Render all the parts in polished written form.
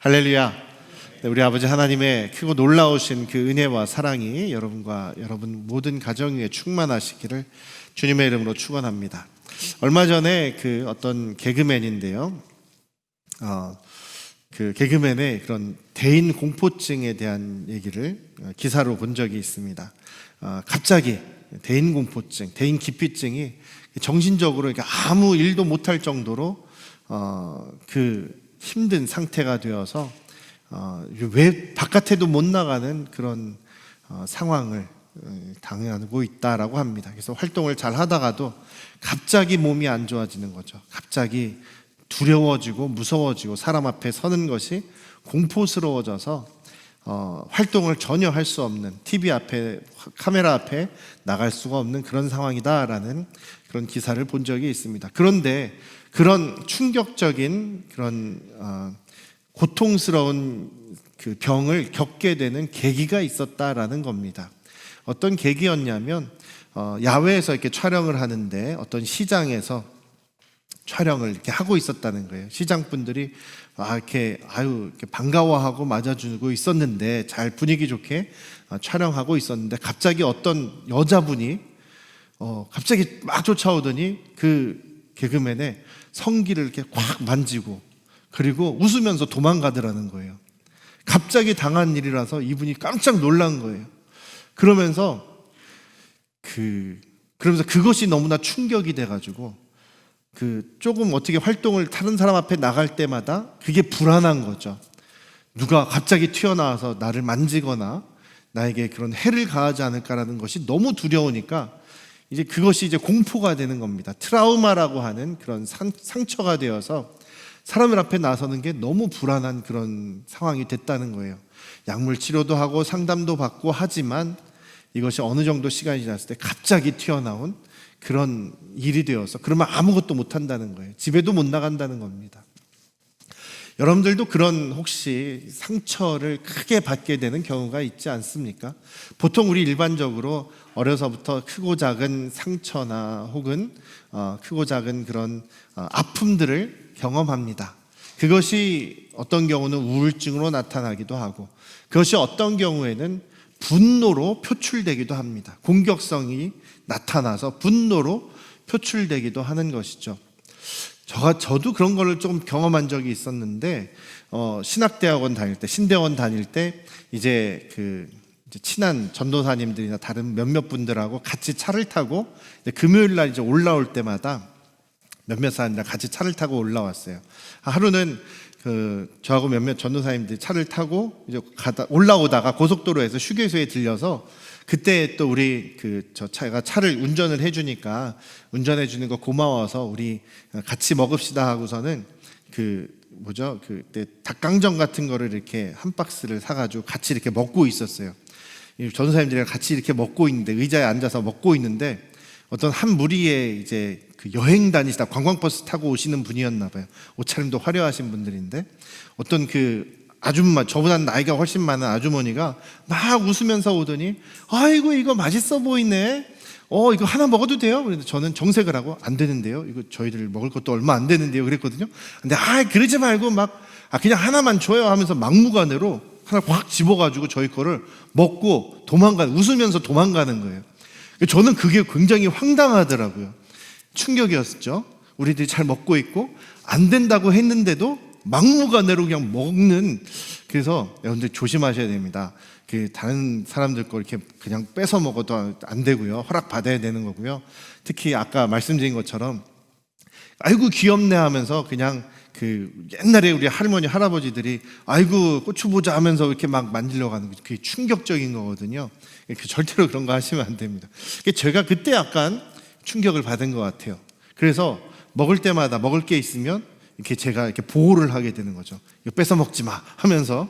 할렐루야. 네, 우리 아버지 하나님의 크고 놀라우신 그 은혜와 사랑이 여러분과 여러분 모든 가정 위에 충만하시기를 주님의 이름으로 축원합니다. 얼마 전에 그 어떤 개그맨인데요. 그 개그맨의 그런 대인 공포증에 대한 얘기를 기사로 본 적이 있습니다. 갑자기 대인 공포증, 대인 기피증이 정신적으로 아무 일도 못할 정도로 그 힘든 상태가 되어서 왜 바깥에도 못 나가는 그런 상황을 당하고 있다라고 합니다. 그래서 활동을 잘 하다가도 갑자기 몸이 안 좋아지는 거죠. 갑자기 두려워지고 무서워지고 사람 앞에 서는 것이 공포스러워져서 활동을 전혀 할 수 없는, TV 앞에, 카메라 앞에 나갈 수가 없는 그런 상황이다라는 그런 기사를 본 적이 있습니다. 그런데 그런 충격적인 그런 고통스러운 그 병을 겪게 되는 계기가 있었다라는 겁니다. 어떤 계기였냐면 야외에서 이렇게 촬영을 하는데 어떤 시장에서 촬영을 이렇게 하고 있었다는 거예요. 시장 분들이 이렇게 반가워하고 맞아주고 있었는데, 잘 분위기 좋게 촬영하고 있었는데 갑자기 어떤 여자분이 갑자기 막 쫓아오더니 그 개그맨의 성기를 이렇게 꽉 만지고 그리고 웃으면서 도망가더라는 거예요. 갑자기 당한 일이라서 이분이 깜짝 놀란 거예요. 그러면서 그것이 너무나 충격이 돼가지고 조금 어떻게 활동을 다른 사람 앞에 나갈 때마다 그게 불안한 거죠. 누가 갑자기 튀어나와서 나를 만지거나 나에게 그런 해를 가하지 않을까라는 것이 너무 두려우니까 이제 그것이 이제 공포가 되는 겁니다. 트라우마라고 하는 그런 상처가 되어서 사람들 앞에 나서는 게 너무 불안한 그런 상황이 됐다는 거예요. 약물 치료도 하고 상담도 받고 하지만 이것이 어느 정도 시간이 지났을 때 갑자기 튀어나온 그런 일이 되어서 그러면 아무것도 못 한다는 거예요. 집에도 못 나간다는 겁니다. 여러분들도 그런 혹시 상처를 크게 받게 되는 경우가 있지 않습니까? 보통 우리 일반적으로 어려서부터 크고 작은 상처나 혹은 크고 작은 그런 아픔들을 경험합니다. 그것이 어떤 경우는 우울증으로 나타나기도 하고, 그것이 어떤 경우에는 분노로 표출되기도 합니다. 공격성이 나타나서 분노로 표출되기도 하는 것이죠. 저도 그런 거를 좀 경험한 적이 있었는데, 신학대학원 다닐 때, 신대원 다닐 때, 이제 친한 전도사님들이나 다른 몇몇 분들하고 같이 차를 타고, 금요일 날 이제 올라올 때마다 몇몇 사람들이랑 같이 차를 타고 올라왔어요. 하루는 저하고 몇몇 전도사님들이 차를 타고 이제 올라오다가 고속도로에서 휴게소에 들려서, 그때 또 우리 제가 차를 운전을 해주니까 운전해 주는 거 고마워서 우리 같이 먹읍시다 하고서는 그때 닭강정 같은 거를 이렇게 한 박스를 사가지고 같이 이렇게 먹고 있었어요. 전도사님들이랑 같이 이렇게 먹고 있는데, 의자에 앉아서 먹고 있는데 어떤 한 무리의 이제 여행 다니시다 관광버스 타고 오시는 분이었나 봐요. 옷차림도 화려하신 분들인데 어떤 아줌마, 저보다 나이가 훨씬 많은 아주머니가 막 웃으면서 오더니, 아이고 이거 맛있어 보이네, 이거 하나 먹어도 돼요? 그런데 저는 정색을 하고, 안 되는데요, 이거 저희들 먹을 것도 얼마 안 되는데요 그랬거든요. 근데 그러지 말고 그냥 하나만 줘요 하면서 막무가내로 하나 확 집어가지고 저희 거를 먹고 웃으면서 도망가는 거예요. 저는 그게 굉장히 황당하더라고요. 충격이었죠. 우리들이 잘 먹고 있고 안 된다고 했는데도 막무가내로 그냥 먹는. 그래서 여러분들 조심하셔야 됩니다. 다른 사람들 거 이렇게 그냥 뺏어 먹어도 안 되고요. 허락 받아야 되는 거고요. 특히 아까 말씀드린 것처럼 아이고 귀엽네 하면서 그냥 옛날에 우리 할머니 할아버지들이 아이고 고추 보자 하면서 이렇게 막 만지려고 하는 게 그게 충격적인 거거든요. 절대로 그런 거 하시면 안 됩니다. 제가 그때 약간 충격을 받은 것 같아요. 그래서 먹을 때마다 먹을 게 있으면 제가 이렇게 보호를 하게 되는 거죠. 이거 뺏어 먹지 마 하면서.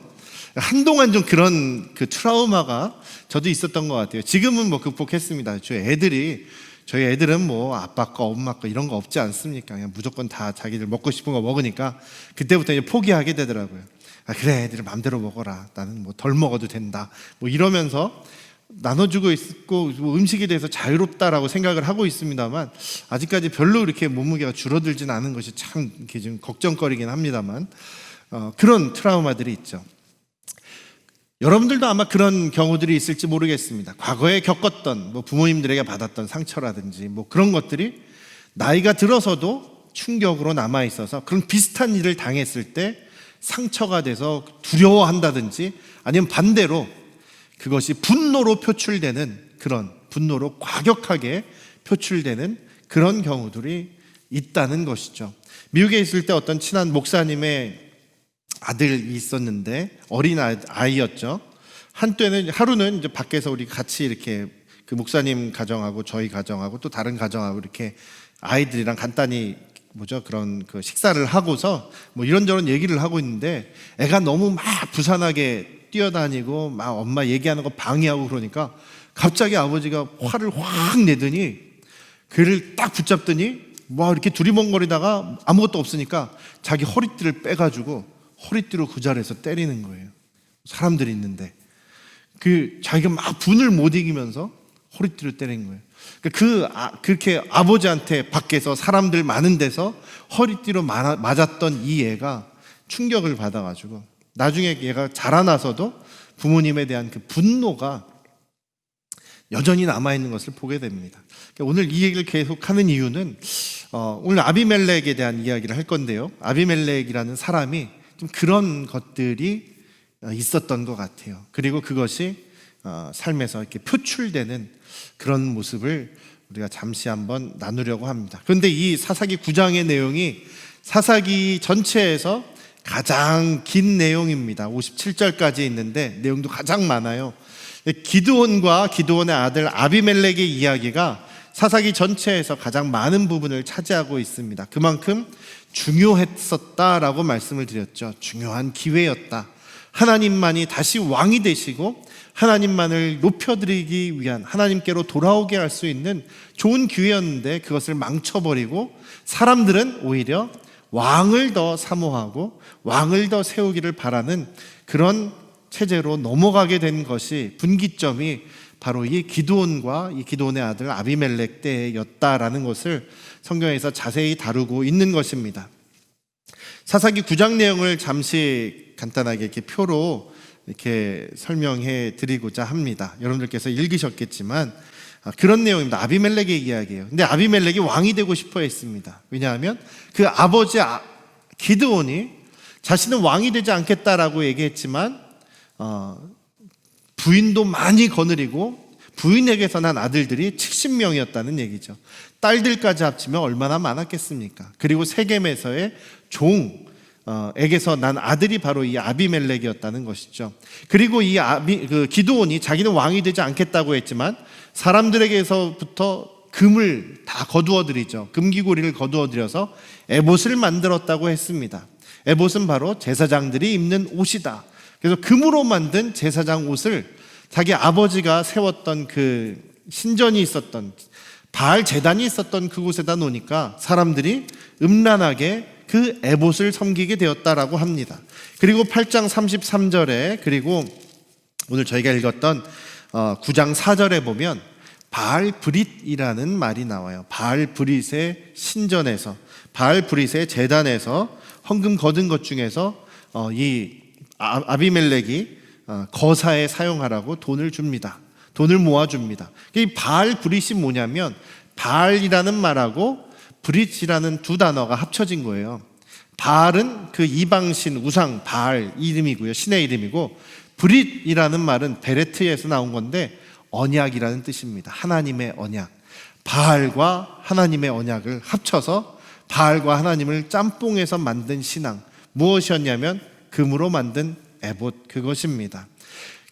한동안 좀 그런 트라우마가 저도 있었던 것 같아요. 지금은 극복했습니다. 저희 애들은 아빠 거 엄마 거 이런 거 없지 않습니까? 그냥 무조건 다 자기들 먹고 싶은 거 먹으니까 그때부터 이제 포기하게 되더라고요. 그래, 애들 마음대로 먹어라, 나는 덜 먹어도 된다 이러면서 나눠주고 있고 음식에 대해서 자유롭다라고 생각을 하고 있습니다만, 아직까지 별로 이렇게 몸무게가 줄어들진 않은 것이 참 이렇게 좀 걱정거리긴 합니다만, 그런 트라우마들이 있죠. 여러분들도 아마 그런 경우들이 있을지 모르겠습니다. 과거에 겪었던 부모님들에게 받았던 상처라든지 그런 것들이 나이가 들어서도 충격으로 남아 있어서 그런 비슷한 일을 당했을 때 상처가 돼서 두려워한다든지 아니면 반대로 그것이 분노로 표출되는, 그런 분노로 과격하게 표출되는 그런 경우들이 있다는 것이죠. 미국에 있을 때 어떤 친한 목사님의 아들이 있었는데 어린 아이였죠. 한때는 하루는 이제 밖에서 우리 같이 이렇게 그 목사님 가정하고 저희 가정하고 또 다른 가정하고 이렇게 아이들이랑 간단히 그런 그 식사를 하고서 이런저런 얘기를 하고 있는데 애가 너무 막 부산하게 뛰어다니고 막 엄마 얘기하는 거 방해하고 그러니까 갑자기 아버지가 화를 확 내더니 그를 딱 붙잡더니 이렇게 두리번거리다가 아무것도 없으니까 자기 허리띠를 빼가지고 허리띠로 그 자리에서 때리는 거예요. 사람들이 있는데 자기가 막 분을 못 이기면서 허리띠를 때린 거예요. 그렇게 아버지한테 밖에서 사람들 많은 데서 허리띠로 맞았던 이 애가 충격을 받아가지고 나중에 얘가 자라나서도 부모님에 대한 그 분노가 여전히 남아있는 것을 보게 됩니다. 오늘 이 얘기를 계속하는 이유는 오늘 아비멜렉에 대한 이야기를 할 건데요. 아비멜렉이라는 사람이 좀 그런 것들이 있었던 것 같아요. 그리고 그것이 삶에서 이렇게 표출되는 그런 모습을 우리가 잠시 한번 나누려고 합니다. 그런데 이 사사기 9장의 내용이 사사기 전체에서 가장 긴 내용입니다. 57절까지 있는데 내용도 가장 많아요. 기드온과 기드온의 아들 아비멜렉의 이야기가 사사기 전체에서 가장 많은 부분을 차지하고 있습니다. 그만큼 중요했었다라고 말씀을 드렸죠. 중요한 기회였다. 하나님만이 다시 왕이 되시고 하나님만을 높여드리기 위한, 하나님께로 돌아오게 할 수 있는 좋은 기회였는데 그것을 망쳐버리고 사람들은 오히려 왕을 더 사모하고 왕을 더 세우기를 바라는 그런 체제로 넘어가게 된 것이 분기점이 바로 이 기드온과 이 기드온의 아들 아비멜렉 때였다라는 것을 성경에서 자세히 다루고 있는 것입니다. 사사기 9장 내용을 잠시 간단하게 이렇게 표로 이렇게 설명해 드리고자 합니다. 여러분들께서 읽으셨겠지만 그런 내용입니다. 아비멜렉의 이야기예요. 근데 아비멜렉이 왕이 되고 싶어 했습니다. 왜냐하면 그 아버지 기드온이 자신은 왕이 되지 않겠다라고 얘기했지만 부인도 많이 거느리고 부인에게서 난 아들들이 70명이었다는 얘기죠. 딸들까지 합치면 얼마나 많았겠습니까? 그리고 세겜에서의 종에게서 난 아들이 바로 이 아비멜렉이었다는 것이죠. 그리고 이 기드온이 자기는 왕이 되지 않겠다고 했지만 사람들에게서부터 금을 다 거두어들이죠. 금귀고리를 거두어들여서 에봇을 만들었다고 했습니다. 에봇은 바로 제사장들이 입는 옷이다. 그래서 금으로 만든 제사장 옷을 자기 아버지가 세웠던 그 신전이 있었던 바알 제단이 있었던 그곳에다 놓으니까 사람들이 음란하게 그 에봇을 섬기게 되었다라고 합니다. 그리고 8장 33절에 그리고 오늘 저희가 읽었던 9장 4절에 보면 바알 브릿이라는 말이 나와요. 바알 브릿의 신전에서, 바알 브릿의 제단에서 헌금 거둔 것 중에서 이 아비멜렉이 거사에 사용하라고 돈을 줍니다. 돈을 모아줍니다. 이 바알 브릿이 뭐냐면 바알이라는 말하고 브릿이라는 두 단어가 합쳐진 거예요. 바알은 그 이방신 우상 바알 이름이고요. 신의 이름이고 브릿이라는 말은 베레트에서 나온 건데 언약이라는 뜻입니다. 하나님의 언약. 바알과 하나님의 언약을 합쳐서 바알과 하나님을 짬뽕해서 만든 신앙. 무엇이었냐면 금으로 만든 에봇, 그것입니다.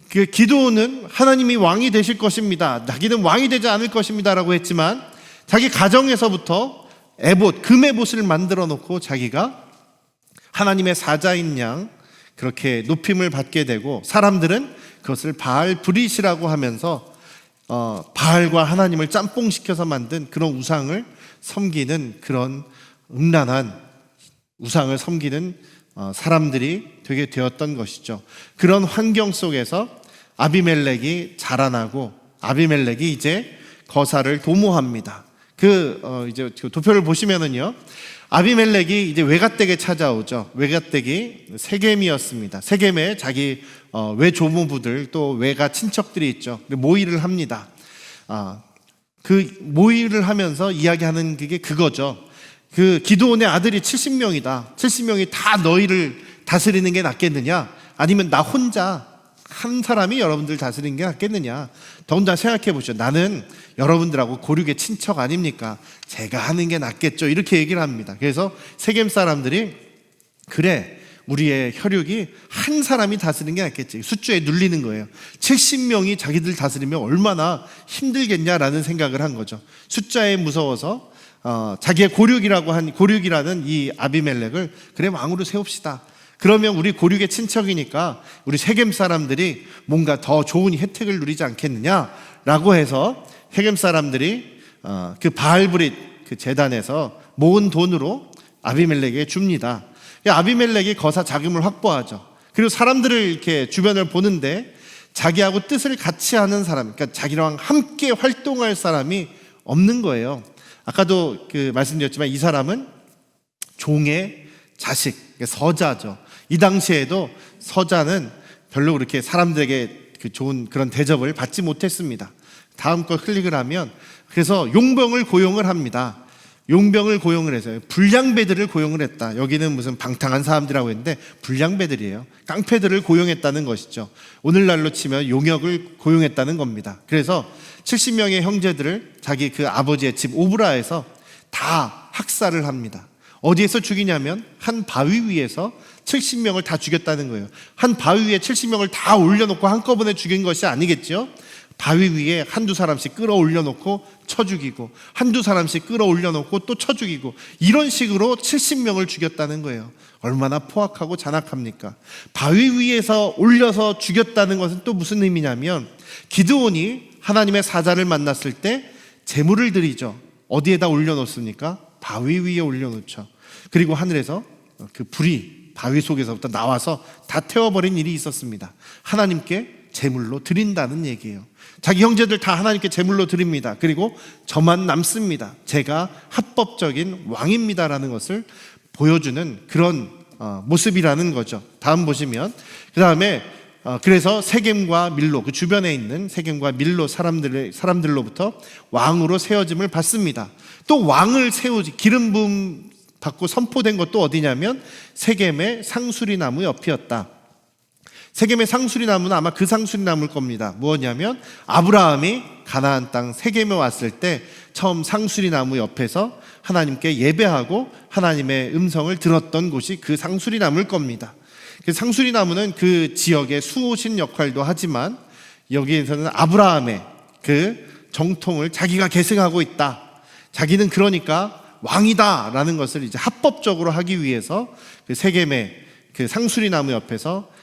그 기드온은 하나님이 왕이 되실 것입니다. 자기는 왕이 되지 않을 것입니다라고 했지만 자기 가정에서부터 에봇, 금 에봇을 만들어 놓고 자기가 하나님의 사자인 양 그렇게 높임을 받게 되고 사람들은 그것을 바알 브릿이라고 하면서 바알과 하나님을 짬뽕시켜서 만든 그런 우상을 섬기는 그런 음란한 우상을 섬기는 사람들이 되게 되었던 것이죠. 그런 환경 속에서 아비멜렉이 자라나고 아비멜렉이 이제 거사를 도모합니다. 이제 도표를 보시면은요, 아비멜렉이 이제 외갓댁에 찾아오죠. 외갓댁이 세겜이었습니다. 세겜에 자기 외조모부들 또 외가 친척들이 있죠. 모의를 합니다. 그 모의를 하면서 이야기하는 게 그거죠. 그 기드온의 아들이 70명이다. 70명이 다 너희를 다스리는 게 낫겠느냐? 아니면 나 혼자 한 사람이 여러분들 다스리는 게 낫겠느냐? 더군다나 생각해 보시죠. 나는 여러분들하고 고륙의 친척 아닙니까? 제가 하는 게 낫겠죠. 이렇게 얘기를 합니다. 그래서 세겜 사람들이 그래, 우리의 혈육이 한 사람이 다스리는 게 낫겠지. 숫자에 눌리는 거예요. 70명이 자기들 다스리면 얼마나 힘들겠냐라는 생각을 한 거죠. 숫자에 무서워서 자기의 고륙이라는 이 아비멜렉을 그래 왕으로 세웁시다. 그러면 우리 고륙의 친척이니까 우리 세겜 사람들이 뭔가 더 좋은 혜택을 누리지 않겠느냐라고 해서 세겜 사람들이 그 바알브릿 그 제단에서 모은 돈으로 아비멜렉에게 줍니다. 아비멜렉이 거사 자금을 확보하죠. 그리고 사람들을 이렇게 주변을 보는데 자기하고 뜻을 같이 하는 사람, 그러니까 자기랑 함께 활동할 사람이 없는 거예요. 아까도 말씀드렸지만 이 사람은 종의 자식, 서자죠. 이 당시에도 서자는 별로 그렇게 사람들에게 좋은 그런 대접을 받지 못했습니다. 다음 거 클릭을 하면 그래서 용병을 고용을 합니다. 용병을 고용을 해서 불량배들을 고용을 했다. 여기는 무슨 방탕한 사람들이라고 했는데 불량배들이에요. 깡패들을 고용했다는 것이죠. 오늘날로 치면 용역을 고용했다는 겁니다. 그래서 70명의 형제들을 자기 그 아버지의 집 오브라에서 다 학살을 합니다. 어디에서 죽이냐면 한 바위 위에서 70명을 다 죽였다는 거예요. 한 바위 위에 70명을 다 올려놓고 한꺼번에 죽인 것이 아니겠죠. 바위 위에 한두 사람씩 끌어올려놓고 쳐 죽이고 한두 사람씩 끌어올려놓고 또 쳐 죽이고 이런 식으로 70명을 죽였다는 거예요. 얼마나 포악하고 잔악합니까? 바위 위에서 올려서 죽였다는 것은 또 무슨 의미냐면 기드온이 하나님의 사자를 만났을 때 제물을 드리죠. 어디에다 올려놓습니까? 바위 위에 올려놓죠. 그리고 하늘에서 그 불이 바위 속에서부터 나와서 다 태워버린 일이 있었습니다. 하나님께 제물로 드린다는 얘기예요. 자기 형제들 다 하나님께 제물로 드립니다. 그리고 저만 남습니다. 제가 합법적인 왕입니다라는 것을 보여주는 그런 모습이라는 거죠. 다음 보시면 그 다음에 그래서 세겜과 밀로 그 주변에 있는 세겜과 밀로 사람들로부터 왕으로 세워짐을 받습니다. 또 왕을 세우지 기름 부음 받고 선포된 것도 어디냐면 세겜의 상수리 나무 옆이었다. 세겜의 상수리 나무는 아마 그 상수리 나무일 겁니다. 뭐냐면 아브라함이 가나안 땅 세겜에 왔을 때 처음 상수리 나무 옆에서 하나님께 예배하고 하나님의 음성을 들었던 곳이 그 상수리 나무일 겁니다. 그 상수리 나무는 그 지역의 수호신 역할도 하지만 여기에서는 아브라함의 그 정통을 자기가 계승하고 있다. 자기는 그러니까 왕이다라는 것을 이제 합법적으로 하기 위해서 그 세겜의 그 상수리 나무 옆에서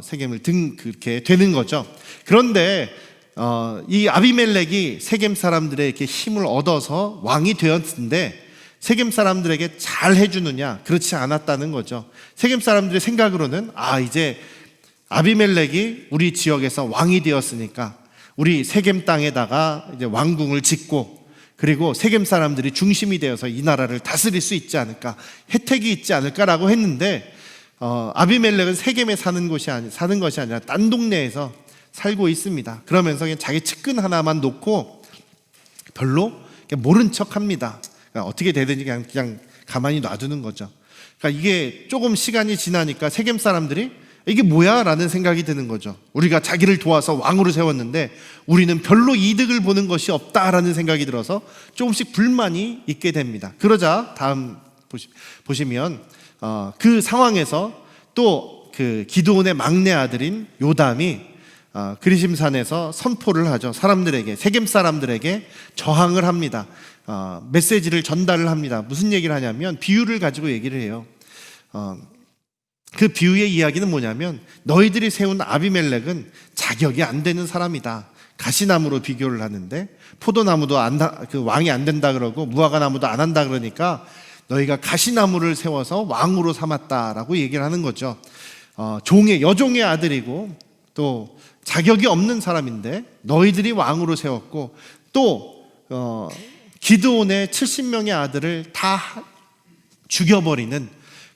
세겜을 그렇게 되는 거죠. 그런데 이 아비멜렉이 세겜 사람들의 이렇게 힘을 얻어서 왕이 되었는데 세겜 사람들에게 잘 해주느냐? 그렇지 않았다는 거죠. 세겜 사람들의 생각으로는 이제 아비멜렉이 우리 지역에서 왕이 되었으니까 우리 세겜 땅에다가 이제 왕궁을 짓고 그리고 세겜 사람들이 중심이 되어서 이 나라를 다스릴 수 있지 않을까, 혜택이 있지 않을까라고 했는데 아비멜렉은 세겜에 사는 것이 아니라 딴 동네에서 살고 있습니다. 그러면서 그냥 자기 측근 하나만 놓고 별로 그냥 모른 척합니다. 그러니까 어떻게 되든지 그냥 가만히 놔두는 거죠. 그러니까 이게 조금 시간이 지나니까 세겜 사람들이 이게 뭐야? 라는 생각이 드는 거죠. 우리가 자기를 도와서 왕으로 세웠는데 우리는 별로 이득을 보는 것이 없다라는 생각이 들어서 조금씩 불만이 있게 됩니다. 그러자 다음 보시면 그 상황에서 또 그 기드온의 막내 아들인 요담이 그리심산에서 선포를 하죠. 사람들에게, 세겜 사람들에게 저항을 합니다. 메시지를 전달을 합니다. 무슨 얘기를 하냐면 비유를 가지고 얘기를 해요. 그 비유의 이야기는 뭐냐면 너희들이 세운 아비멜렉은 자격이 안 되는 사람이다. 가시나무로 비교를 하는데 포도나무도 그 왕이 안 된다 그러고 무화과나무도 안 한다 그러니까 너희가 가시나무를 세워서 왕으로 삼았다라고 얘기를 하는 거죠. 여종의 아들이고 또 자격이 없는 사람인데 너희들이 왕으로 세웠고 또 기드온의 70명의 아들을 다 죽여버리는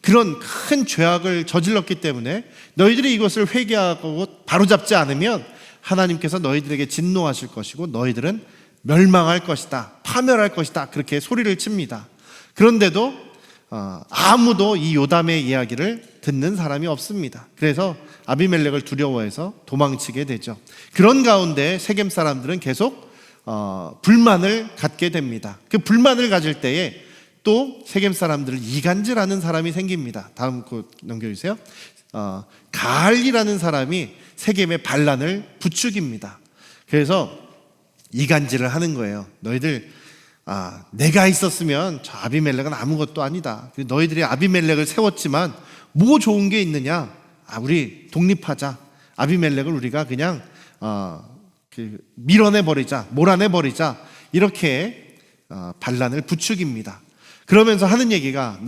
그런 큰 죄악을 저질렀기 때문에 너희들이 이것을 회개하고 바로잡지 않으면 하나님께서 너희들에게 진노하실 것이고 너희들은 멸망할 것이다, 파멸할 것이다, 그렇게 소리를 칩니다. 그런데도 아무도 이 요담의 이야기를 듣는 사람이 없습니다. 그래서 아비멜렉을 두려워해서 도망치게 되죠. 그런 가운데 세겜 사람들은 계속 불만을 갖게 됩니다. 그 불만을 가질 때에 또 세겜 사람들을 이간질하는 사람이 생깁니다. 다음 거 넘겨주세요. 가알이라는 사람이 세겜의 반란을 부추깁니다. 그래서 이간질을 하는 거예요. 너희들 내가 있었으면 저 아비멜렉은 아무것도 아니다. 너희들이 아비멜렉을 세웠지만 뭐 좋은 게 있느냐? 우리 독립하자. 아비멜렉을 우리가 그냥 밀어내버리자, 몰아내버리자, 이렇게 반란을 부추깁니다. 그러면서 하는 얘기가,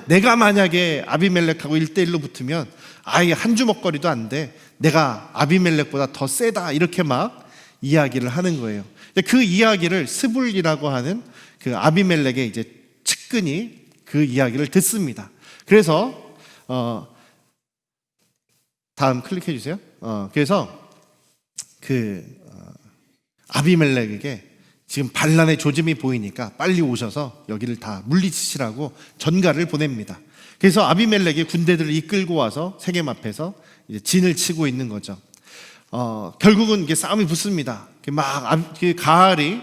내가 만약에 아비멜렉하고 1대1로 붙으면 아예 한 주먹거리도 안 돼. 내가 아비멜렉보다 더 세다. 이렇게 막 이야기를 하는 거예요. 그 이야기를 스불이라고 하는 그 아비멜렉의 이제 측근이 그 이야기를 듣습니다. 그래서 다음 클릭해 주세요. 그래서 아비멜렉에게 지금 반란의 조짐이 보이니까 빨리 오셔서 여기를 다 물리치시라고 전가를 보냅니다. 그래서 아비멜렉이 군대들을 이끌고 와서 세겜 앞에서 이제 진을 치고 있는 거죠. 결국은 이게 싸움이 붙습니다. 그 가알이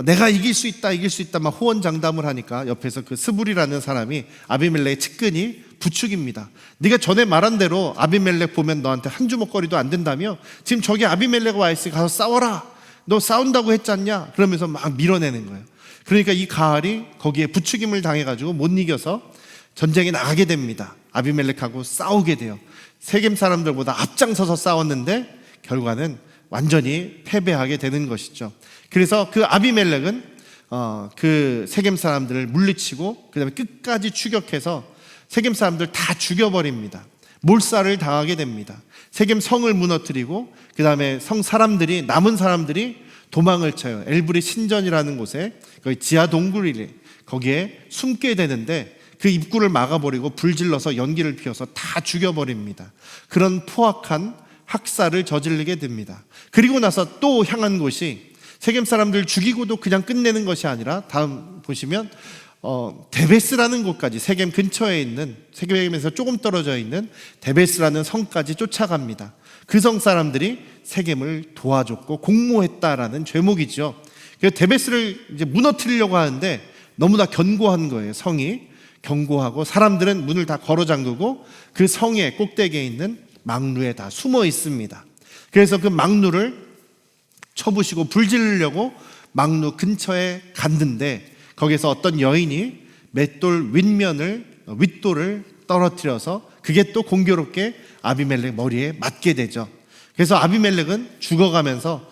내가 이길 수 있다 막 호언장담을 하니까 옆에서 그 스불이라는 사람이 아비멜렉의 측근이 부추깁니다. 네가 전에 말한 대로 아비멜렉 보면 너한테 한 주먹거리도 안 된다며 지금 저기 아비멜렉 와 있으니 가서 싸워라. 너 싸운다고 했지 않냐? 그러면서 막 밀어내는 거예요. 그러니까 이 가알이 거기에 부추김을 당해가지고 못 이겨서 전쟁에 나가게 됩니다. 아비멜렉하고 싸우게 돼요. 세겜 사람들보다 앞장서서 싸웠는데 결과는 완전히 패배하게 되는 것이죠. 그래서 그 아비멜렉은 그 세겜 사람들을 물리치고 그 다음에 끝까지 추격해서 세겜 사람들 다 죽여버립니다. 몰살을 당하게 됩니다. 세겜 성을 무너뜨리고 그 다음에 성 사람들이, 남은 사람들이 도망을 쳐요. 엘브리 신전이라는 곳에 거기 지하 동굴이 거기에 숨게 되는데 그 입구를 막아버리고 불질러서 연기를 피워서 다 죽여버립니다. 그런 포악한 학살을 저지르게 됩니다. 그리고 나서 또 향한 곳이 세겜 사람들 죽이고도 그냥 끝내는 것이 아니라 다음 보시면 데베스라는 곳까지, 세겜 근처에 있는, 세겜에서 조금 떨어져 있는 데베스라는 성까지 쫓아갑니다. 그 성 사람들이 세겜을 도와줬고 공모했다라는 죄목이죠. 그래서 데베스를 이제 무너뜨리려고 하는데 너무나 견고한 거예요. 성이 견고하고 사람들은 문을 다 걸어 잠그고 그 성의 꼭대기에 있는 망루에 다 숨어 있습니다. 그래서 그 망루를 쳐부시고 불지르려고 망루 근처에 갔는데 거기서 어떤 여인이 맷돌 윗돌을 떨어뜨려서 그게 또 공교롭게 아비멜렉 머리에 맞게 되죠. 그래서 아비멜렉은 죽어가면서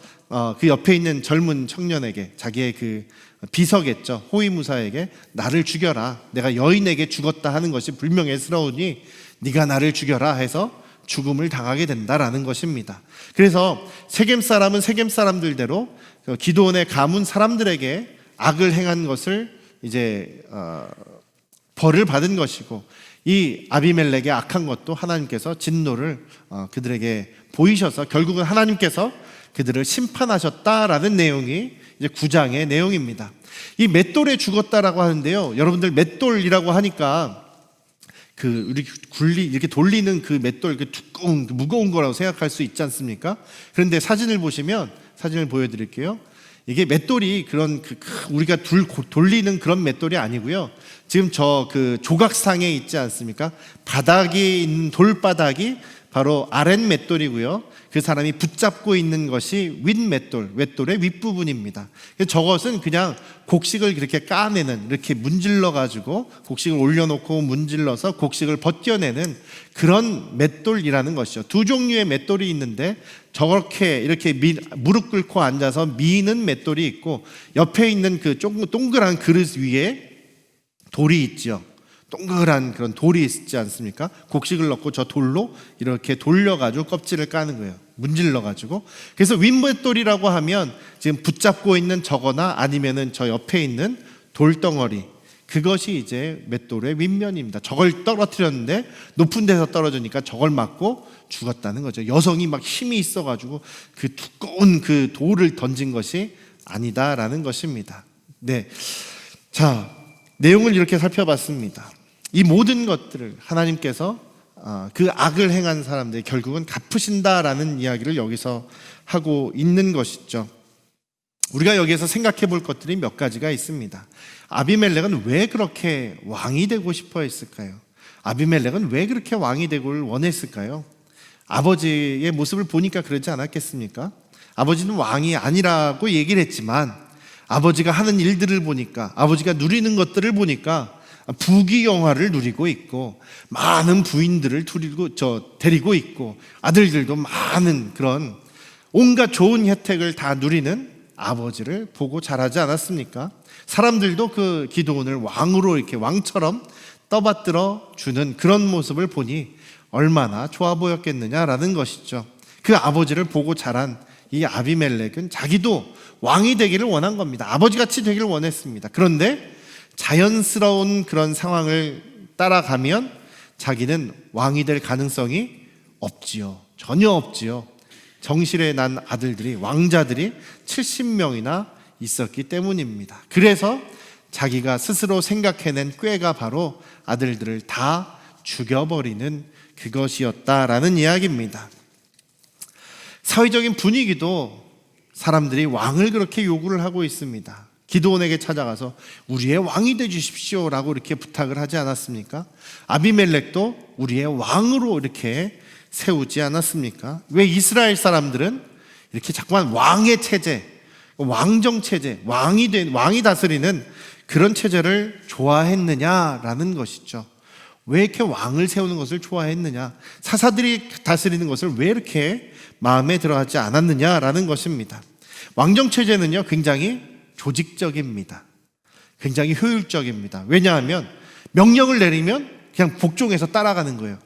그 옆에 있는 젊은 청년에게, 자기의 그 비서겠죠, 호위무사에게 나를 죽여라, 내가 여인에게 죽었다 하는 것이 불명예스러우니 네가 나를 죽여라 해서 죽음을 당하게 된다라는 것입니다. 그래서 세겜 사람은 세겜 사람들대로 기드온의 가문 사람들에게 악을 행한 것을 이제 벌을 받은 것이고, 이 아비멜렉의 악한 것도 하나님께서 진노를 그들에게 보이셔서 결국은 하나님께서 그들을 심판하셨다라는 내용이 이제 9장의 내용입니다. 이 맷돌에 죽었다라고 하는데요, 여러분들 맷돌이라고 하니까 우리 굴리 이렇게 돌리는 그 맷돌, 그 두꺼운 무거운 거라고 생각할 수 있지 않습니까? 그런데 사진을 보시면, 사진을 보여드릴게요. 이게 맷돌이 그런 우리가 돌리는 그런 맷돌이 아니고요. 지금 저 그 조각상에 있지 않습니까? 바닥에 있는 돌바닥이 바로 아랫 맷돌이고요. 그 사람이 붙잡고 있는 것이 윗맷돌의 윗부분입니다. 저것은 그냥 곡식을 그렇게 까내는, 이렇게 문질러가지고 곡식을 올려놓고 문질러서 곡식을 벗겨내는 그런 맷돌이라는 것이죠. 두 종류의 맷돌이 있는데 저렇게 이렇게 무릎 꿇고 앉아서 미는 맷돌이 있고, 옆에 있는 그 동그란 그릇 위에 돌이 있죠. 동그란 그런 돌이 있지 않습니까? 곡식을 넣고 저 돌로 이렇게 돌려가지고 껍질을 까는 거예요. 문질러가지고. 그래서 윗맷돌이라고 하면 지금 붙잡고 있는 저거나 아니면은 저 옆에 있는 돌덩어리, 그것이 이제 맷돌의 윗면입니다. 저걸 떨어뜨렸는데 높은 데서 떨어지니까 저걸 맞고 죽었다는 거죠. 여성이 막 힘이 있어가지고 그 두꺼운 그 돌을 던진 것이 아니다라는 것입니다. 네, 자, 내용을 이렇게 살펴봤습니다. 이 모든 것들을 하나님께서 그 악을 행한 사람들이 결국은 갚으신다라는 이야기를 여기서 하고 있는 것이죠. 우리가 여기에서 생각해 볼 것들이 몇 가지가 있습니다. 아비멜렉은 왜 그렇게 왕이 되고 싶어 했을까요? 아비멜렉은 왜 그렇게 왕이 되고를 원했을까요? 아버지의 모습을 보니까 그러지 않았겠습니까? 아버지는 왕이 아니라고 얘기를 했지만 아버지가 하는 일들을 보니까, 아버지가 누리는 것들을 보니까 부귀영화를 누리고 있고 많은 부인들을 데리고 있고 아들들도 많은 그런 온갖 좋은 혜택을 다 누리는 아버지를 보고 자라지 않았습니까? 사람들도 그 기드온을 왕으로 이렇게 왕처럼 떠받들어 주는 그런 모습을 보니 얼마나 좋아 보였겠느냐라는 것이죠. 그 아버지를 보고 자란 이 아비멜렉은 자기도 왕이 되기를 원한 겁니다. 아버지같이 되기를 원했습니다. 그런데 자연스러운 그런 상황을 따라가면 자기는 왕이 될 가능성이 없지요. 전혀 없지요. 정실에 난 아들들이, 왕자들이 70명이나 있었기 때문입니다. 그래서 자기가 스스로 생각해낸 꾀가 바로 아들들을 다 죽여버리는 그것이었다라는 이야기입니다. 사회적인 분위기도 사람들이 왕을 그렇게 요구를 하고 있습니다. 기드온에게 찾아가서 우리의 왕이 되주십시오 라고 이렇게 부탁을 하지 않았습니까? 아비멜렉도 우리의 왕으로 이렇게 세우지 않았습니까? 왜 이스라엘 사람들은 이렇게 자꾸만 왕의 체제, 왕정 체제, 왕이 다스리는 그런 체제를 좋아했느냐라는 것이죠. 왜 이렇게 왕을 세우는 것을 좋아했느냐? 사사들이 다스리는 것을 왜 이렇게 마음에 들어하지 않았느냐라는 것입니다. 왕정 체제는요, 굉장히 조직적입니다. 굉장히 효율적입니다. 왜냐하면 명령을 내리면 그냥 복종해서 따라가는 거예요.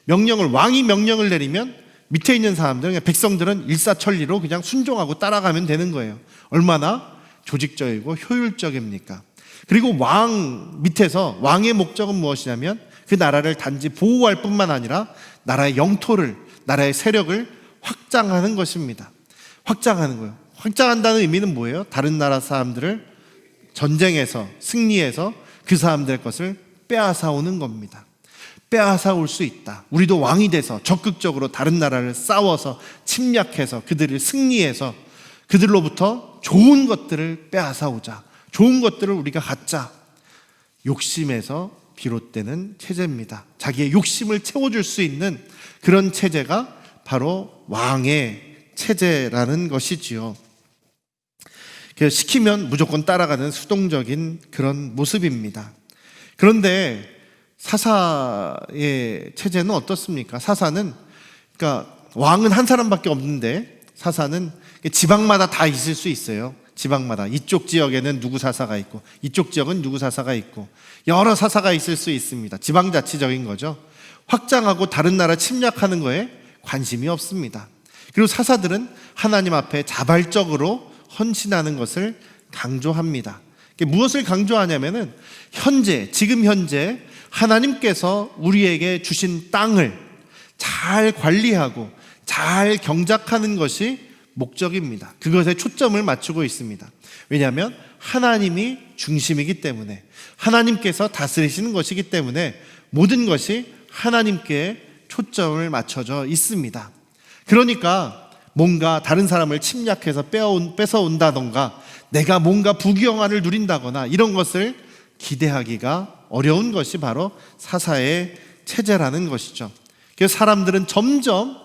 왕이 명령을 내리면 밑에 있는 사람들, 백성들은 일사천리로 그냥 순종하고 따라가면 되는 거예요. 얼마나 조직적이고 효율적입니까? 그리고 왕 밑에서 왕의 목적은 무엇이냐면 그 나라를 단지 보호할 뿐만 아니라 나라의 영토를, 나라의 세력을 확장하는 것입니다. 확장하는 거예요. 확장한다는 의미는 뭐예요? 다른 나라 사람들을 전쟁에서 승리해서 그 사람들의 것을 빼앗아 오는 겁니다. 빼앗아 올 수 있다. 우리도 왕이 돼서 적극적으로 다른 나라를 싸워서 침략해서 그들을 승리해서 그들로부터 좋은 것들을 빼앗아 오자. 좋은 것들을 우리가 갖자. 욕심에서 비롯되는 체제입니다. 자기의 욕심을 채워줄 수 있는 그런 체제가 바로 왕의 체제라는 것이지요. 시키면 무조건 따라가는 수동적인 그런 모습입니다. 그런데 사사의 체제는 어떻습니까? 사사는, 그러니까 왕은 한 사람밖에 없는데 사사는 지방마다 다 있을 수 있어요. 지방마다 이쪽 지역에는 누구 사사가 있고 이쪽 지역은 누구 사사가 있고 여러 사사가 있을 수 있습니다. 지방자치적인 거죠. 확장하고 다른 나라 침략하는 거에 관심이 없습니다. 그리고 사사들은 하나님 앞에 자발적으로 헌신하는 것을 강조합니다. 무엇을 강조하냐면은 지금 현재 하나님께서 우리에게 주신 땅을 잘 관리하고 잘 경작하는 것이 목적입니다. 그것에 초점을 맞추고 있습니다. 왜냐하면 하나님이 중심이기 때문에, 하나님께서 다스리시는 것이기 때문에 모든 것이 하나님께 초점을 맞춰져 있습니다. 그러니까 뭔가 다른 사람을 침략해서 뺏어온다던가 내가 뭔가 부귀영화를 누린다거나 이런 것을 기대하기가 어려운 것이 바로 사사의 체제라는 것이죠. 그래서 사람들은 점점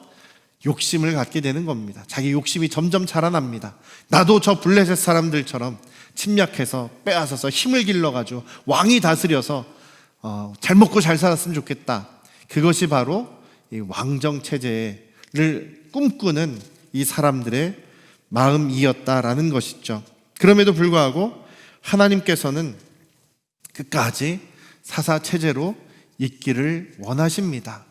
욕심을 갖게 되는 겁니다. 자기 욕심이 점점 자라납니다. 나도 저 블레셋 사람들처럼 침략해서 빼앗아서 힘을 길러가지고 왕이 다스려서 잘 먹고 잘 살았으면 좋겠다. 그것이 바로 이 왕정 체제를 꿈꾸는 이 사람들의 마음이었다라는 것이죠. 그럼에도 불구하고 하나님께서는 끝까지 사사 체제로 있기를 원하십니다.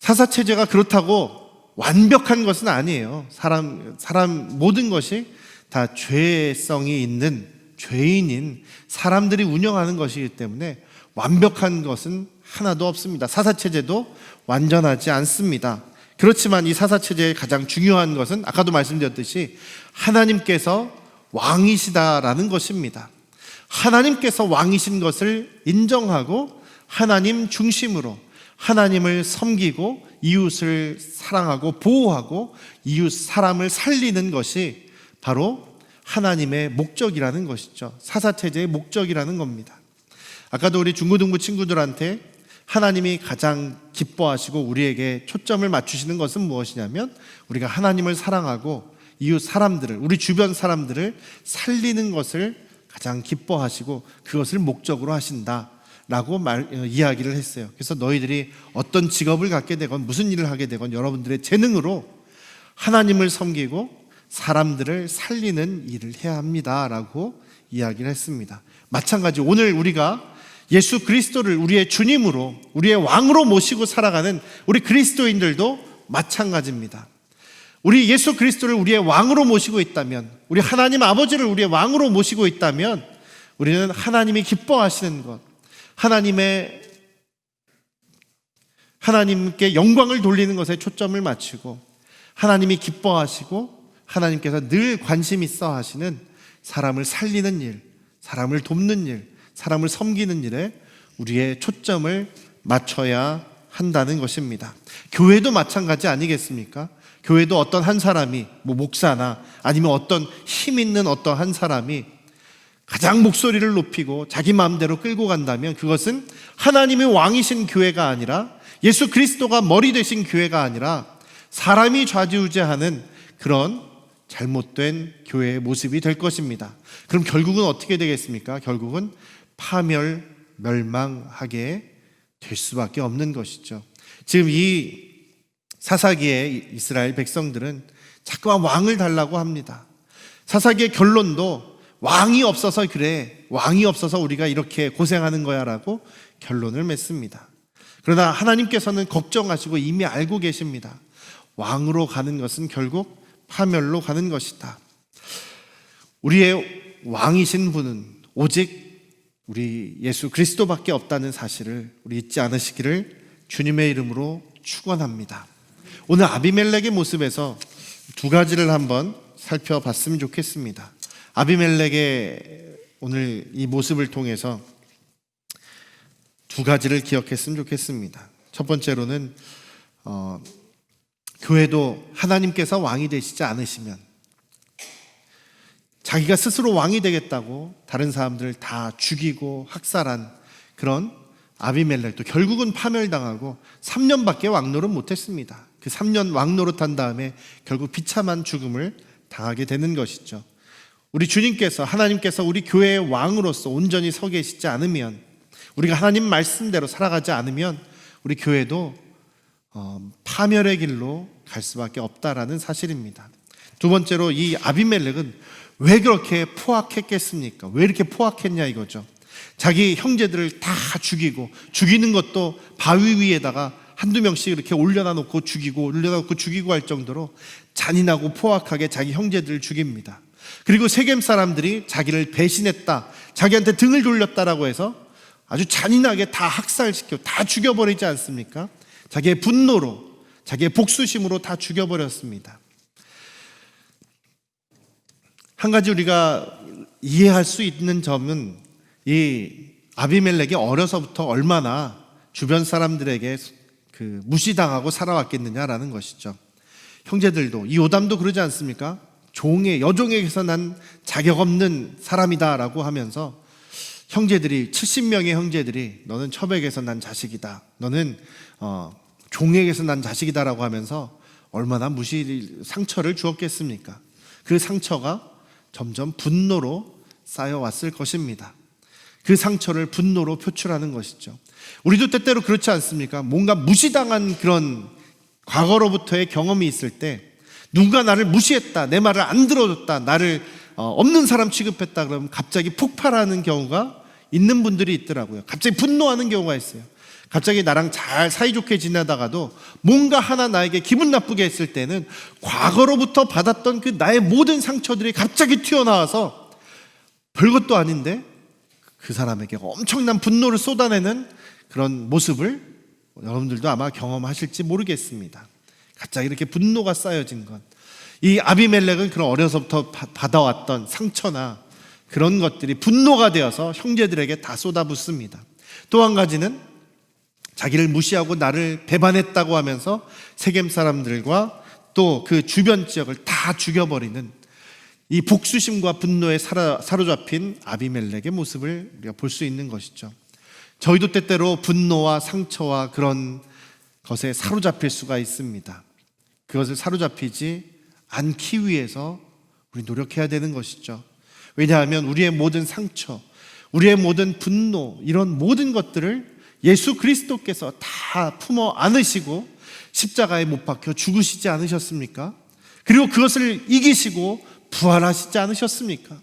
사사 체제가 그렇다고 완벽한 것은 아니에요. 사람 모든 것이 다 죄성이 있는 죄인인 사람들이 운영하는 것이기 때문에 완벽한 것은 하나도 없습니다. 사사체제도 완전하지 않습니다. 그렇지만 이 사사체제의 가장 중요한 것은 아까도 말씀드렸듯이 하나님께서 왕이시다라는 것입니다. 하나님께서 왕이신 것을 인정하고 하나님 중심으로 하나님을 섬기고 이웃을 사랑하고 보호하고 이웃 사람을 살리는 것이 바로 하나님의 목적이라는 것이죠. 사사체제의 목적이라는 겁니다. 아까도 우리 중고등부 친구들한테 하나님이 가장 기뻐하시고 우리에게 초점을 맞추시는 것은 무엇이냐면 우리가 하나님을 사랑하고 이웃 사람들을, 우리 주변 사람들을 살리는 것을 가장 기뻐하시고 그것을 목적으로 하신다라고 이야기를 했어요. 그래서 너희들이 어떤 직업을 갖게 되건 무슨 일을 하게 되건 여러분들의 재능으로 하나님을 섬기고 사람들을 살리는 일을 해야 합니다라고 이야기를 했습니다. 마찬가지 오늘 우리가 예수 그리스도를 우리의 주님으로 우리의 왕으로 모시고 살아가는 우리 그리스도인들도 마찬가지입니다. 우리 예수 그리스도를 우리의 왕으로 모시고 있다면, 우리 하나님 아버지를 우리의 왕으로 모시고 있다면 우리는 하나님이 기뻐하시는 것, 하나님께 영광을 돌리는 것에 초점을 맞추고 하나님이 기뻐하시고 하나님께서 늘 관심 있어 하시는 사람을 살리는 일, 사람을 돕는 일, 사람을 섬기는 일에 우리의 초점을 맞춰야 한다는 것입니다. 교회도 마찬가지 아니겠습니까? 교회도 어떤 한 사람이 목사나 아니면 어떤 힘 있는 어떤 한 사람이 가장 목소리를 높이고 자기 마음대로 끌고 간다면 그것은 하나님의 왕이신 교회가 아니라 예수 그리스도가 머리 되신 교회가 아니라 사람이 좌지우지하는 그런 잘못된 교회의 모습이 될 것입니다. 그럼 결국은 어떻게 되겠습니까? 결국은 파멸, 멸망하게 될 수밖에 없는 것이죠. 지금 이 사사기의 이스라엘 백성들은 자꾸만 왕을 달라고 합니다. 사사기의 결론도 왕이 없어서 그래, 왕이 없어서 우리가 이렇게 고생하는 거야 라고 결론을 맺습니다. 그러나 하나님께서는 걱정하시고 이미 알고 계십니다. 왕으로 가는 것은 결국 파멸로 가는 것이다. 우리의 왕이신 분은 오직 우리 예수 그리스도밖에 없다는 사실을 우리 잊지 않으시기를 주님의 이름으로 축원합니다. 오늘 아비멜렉의 모습에서 두 가지를 한번 살펴봤으면 좋겠습니다. 아비멜렉의 오늘 이 모습을 통해서 두 가지를 기억했으면 좋겠습니다. 첫 번째로는 교회도 하나님께서 왕이 되시지 않으시면 자기가 스스로 왕이 되겠다고 다른 사람들을 다 죽이고 학살한 그런 아비멜렉도 결국은 파멸당하고 3년밖에 왕노릇 못했습니다. 그 3년 왕노릇한 다음에 결국 비참한 죽음을 당하게 되는 것이죠. 우리 주님께서, 하나님께서 우리 교회의 왕으로서 온전히 서 계시지 않으면, 우리가 하나님 말씀대로 살아가지 않으면 우리 교회도 파멸의 길로 갈 수밖에 없다라는 사실입니다. 두 번째로 이 아비멜렉은 왜 그렇게 포악했겠습니까? 왜 이렇게 포악했냐 이거죠. 자기 형제들을 다 죽이고, 죽이는 것도 바위 위에다가 한두 명씩 이렇게 올려놔 놓고 죽이고 할 정도로 잔인하고 포악하게 자기 형제들을 죽입니다. 그리고 세겜 사람들이 자기를 배신했다, 자기한테 등을 돌렸다라고 해서 아주 잔인하게 다 학살시켜 다 죽여버리지 않습니까? 자기의 분노로, 자기의 복수심으로 다 죽여버렸습니다. 한 가지 우리가 이해할 수 있는 점은 이 아비멜렉이 어려서부터 얼마나 주변 사람들에게 무시당하고 살아왔겠느냐라는 것이죠. 형제들도, 이 요담도 그러지 않습니까? 여종에게서 난 자격 없는 사람이다라고 하면서 형제들이 70명의 형제들이 너는 첩에게서 난 자식이다, 너는 종에게서 난 자식이다라고 하면서 얼마나 상처를 주었겠습니까? 그 상처가 점점 분노로 쌓여왔을 것입니다. 그 상처를 분노로 표출하는 것이죠. 우리도 때때로 그렇지 않습니까? 뭔가 무시당한 그런 과거로부터의 경험이 있을 때 누가 나를 무시했다, 내 말을 안 들어줬다, 나를 없는 사람 취급했다 그러면 갑자기 폭발하는 경우가 있는 분들이 있더라고요. 갑자기 분노하는 경우가 있어요. 갑자기 나랑 잘 사이좋게 지내다가도 뭔가 하나 나에게 기분 나쁘게 했을 때는 과거로부터 받았던 그 나의 모든 상처들이 갑자기 튀어나와서 별것도 아닌데 그 사람에게 엄청난 분노를 쏟아내는 그런 모습을 여러분들도 아마 경험하실지 모르겠습니다. 갑자기 이렇게 분노가 쌓여진 것, 이 아비멜렉은 그런 어려서부터 받아왔던 상처나 그런 것들이 분노가 되어서 형제들에게 다 쏟아붓습니다. 또 한 가지는 자기를 무시하고 나를 배반했다고 하면서 세겜 사람들과 또 그 주변 지역을 다 죽여버리는 이 복수심과 분노에 사로잡힌 아비멜렉의 모습을 우리가 볼 수 있는 것이죠. 저희도 때때로 분노와 상처와 그런 것에 사로잡힐 수가 있습니다. 그것을 사로잡히지 않기 위해서 우리 노력해야 되는 것이죠. 왜냐하면 우리의 모든 상처, 우리의 모든 분노, 이런 모든 것들을 예수 그리스도께서 다 품어 안으시고 십자가에 못 박혀 죽으시지 않으셨습니까? 그리고 그것을 이기시고 부활하시지 않으셨습니까?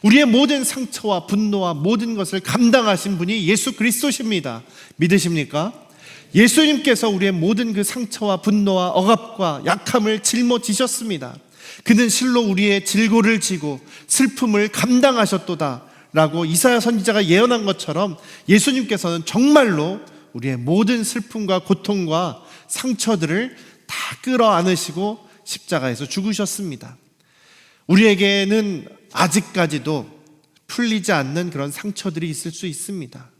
우리의 모든 상처와 분노와 모든 것을 감당하신 분이 예수 그리스도십니다. 믿으십니까? 예수님께서 우리의 모든 그 상처와 분노와 억압과 약함을 짊어지셨습니다. 그는 실로 우리의 질고를 지고 슬픔을 감당하셨도다 라고 이사야 선지자가 예언한 것처럼 예수님께서는 정말로 우리의 모든 슬픔과 고통과 상처들을 다 끌어안으시고 십자가에서 죽으셨습니다. 우리에게는 아직까지도 풀리지 않는 그런 상처들이 있을 수 있습니다.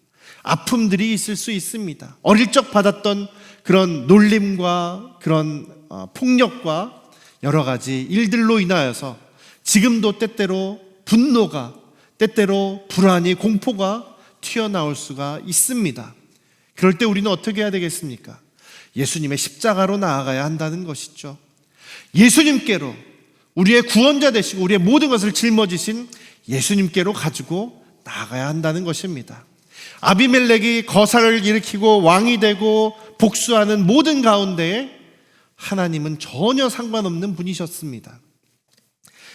아픔들이 있을 수 있습니다. 어릴 적 받았던 그런 놀림과 그런 폭력과 여러 가지 일들로 인하여서 지금도 때때로 분노가, 때때로 불안이, 공포가 튀어나올 수가 있습니다. 그럴 때 우리는 어떻게 해야 되겠습니까? 예수님의 십자가로 나아가야 한다는 것이죠. 예수님께로, 우리의 구원자 되시고 우리의 모든 것을 짊어지신 예수님께로 가지고 나아가야 한다는 것입니다. 아비멜렉이 거사를 일으키고 왕이 되고 복수하는 모든 가운데에 하나님은 전혀 상관없는 분이셨습니다.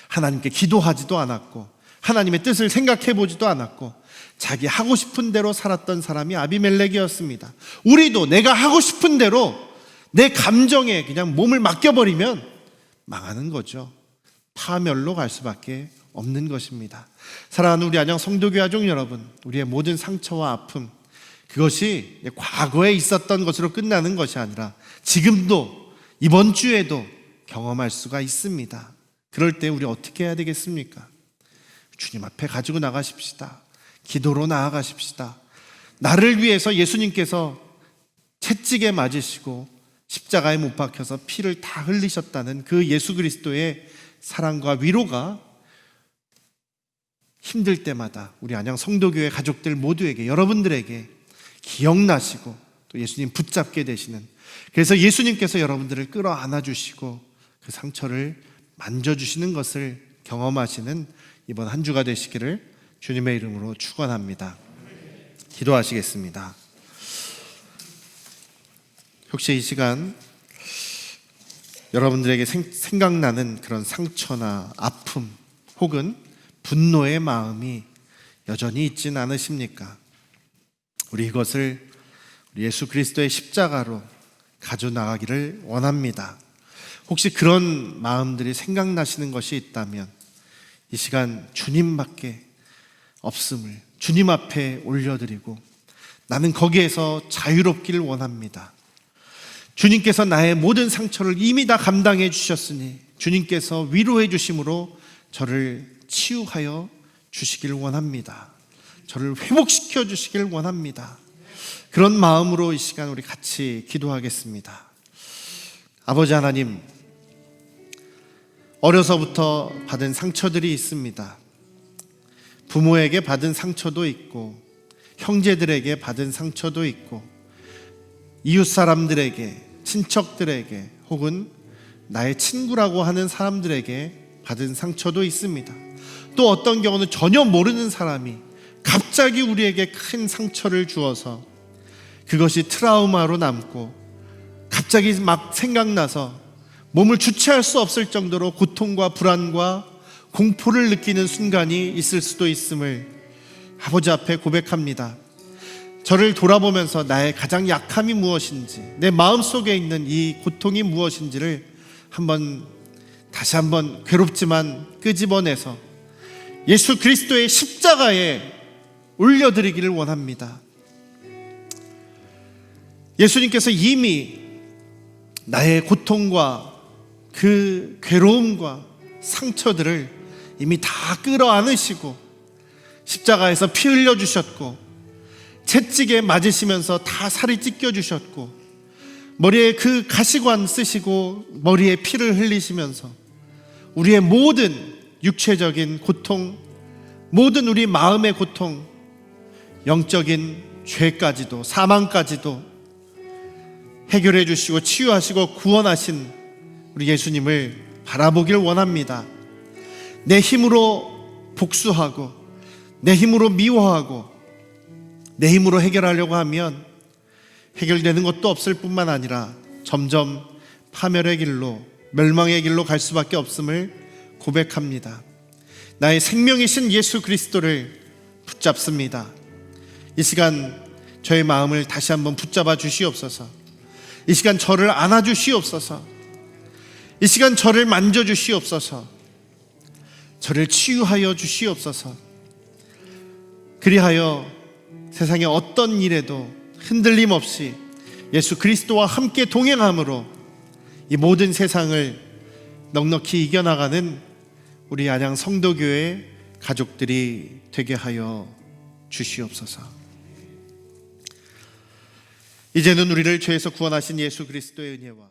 하나님께 기도하지도 않았고 하나님의 뜻을 생각해 보지도 않았고 자기 하고 싶은 대로 살았던 사람이 아비멜렉이었습니다. 우리도 내가 하고 싶은 대로 내 감정에 그냥 몸을 맡겨버리면 망하는 거죠. 파멸로 갈 수밖에 없는 것입니다. 사랑하는 우리 안양 성도교회 가족 여러분, 우리의 모든 상처와 아픔, 그것이 과거에 있었던 것으로 끝나는 것이 아니라 지금도, 이번 주에도 경험할 수가 있습니다. 그럴 때 우리 어떻게 해야 되겠습니까? 주님 앞에 가지고 나가십시다. 기도로 나아가십시다. 나를 위해서 예수님께서 채찍에 맞으시고 십자가에 못 박혀서 피를 다 흘리셨다는 그 예수 그리스도의 사랑과 위로가 힘들 때마다 우리 안양 성도교회 가족들 모두에게, 여러분들에게 기억나시고 또 예수님 붙잡게 되시는, 그래서 예수님께서 여러분들을 끌어안아 주시고 그 상처를 만져주시는 것을 경험하시는 이번 한 주가 되시기를 주님의 이름으로 축원합니다. 기도하시겠습니다. 혹시 이 시간 여러분들에게 생각나는 그런 상처나 아픔 혹은 분노의 마음이 여전히 있진 않으십니까? 우리 이것을 예수 그리스도의 십자가로 가져나가기를 원합니다. 혹시 그런 마음들이 생각나시는 것이 있다면 이 시간 주님밖에 없음을 주님 앞에 올려드리고 나는 거기에서 자유롭기를 원합니다. 주님께서 나의 모든 상처를 이미 다 감당해 주셨으니 주님께서 위로해 주심으로 저를 치유하여 주시길 원합니다. 저를 회복시켜 주시길 원합니다. 그런 마음으로 이 시간 우리 같이 기도하겠습니다. 아버지 하나님, 어려서부터 받은 상처들이 있습니다. 부모에게 받은 상처도 있고 형제들에게 받은 상처도 있고 이웃 사람들에게, 친척들에게 혹은 나의 친구라고 하는 사람들에게 받은 상처도 있습니다. 또 어떤 경우는 전혀 모르는 사람이 갑자기 우리에게 큰 상처를 주어서 그것이 트라우마로 남고 갑자기 막 생각나서 몸을 주체할 수 없을 정도로 고통과 불안과 공포를 느끼는 순간이 있을 수도 있음을 아버지 앞에 고백합니다. 저를 돌아보면서 나의 가장 약함이 무엇인지, 내 마음속에 있는 이 고통이 무엇인지를 다시 한번 괴롭지만 끄집어내서 예수 그리스도의 십자가에 올려드리기를 원합니다. 예수님께서 이미 나의 고통과 그 괴로움과 상처들을 이미 다 끌어안으시고 십자가에서 피 흘려주셨고 채찍에 맞으시면서 다 살이 찢겨주셨고 머리에 그 가시관 쓰시고 머리에 피를 흘리시면서 우리의 모든 육체적인 고통, 모든 우리 마음의 고통, 영적인 죄까지도 사망까지도 해결해 주시고 치유하시고 구원하신 우리 예수님을 바라보길 원합니다. 내 힘으로 복수하고 내 힘으로 미워하고 내 힘으로 해결하려고 하면 해결되는 것도 없을 뿐만 아니라 점점 파멸의 길로 멸망의 길로 갈 수밖에 없음을 고백합니다. 나의 생명이신 예수 그리스도를 붙잡습니다. 이 시간 저의 마음을 다시 한번 붙잡아 주시옵소서. 이 시간 저를 안아 주시옵소서. 이 시간 저를 만져 주시옵소서. 저를 치유하여 주시옵소서. 그리하여 세상의 어떤 일에도 흔들림 없이 예수 그리스도와 함께 동행함으로 이 모든 세상을 넉넉히 이겨나가는 우리 안양 성도교회 가족들이 되게 하여 주시옵소서. 이제는 우리를 죄에서 구원하신 예수 그리스도의 은혜와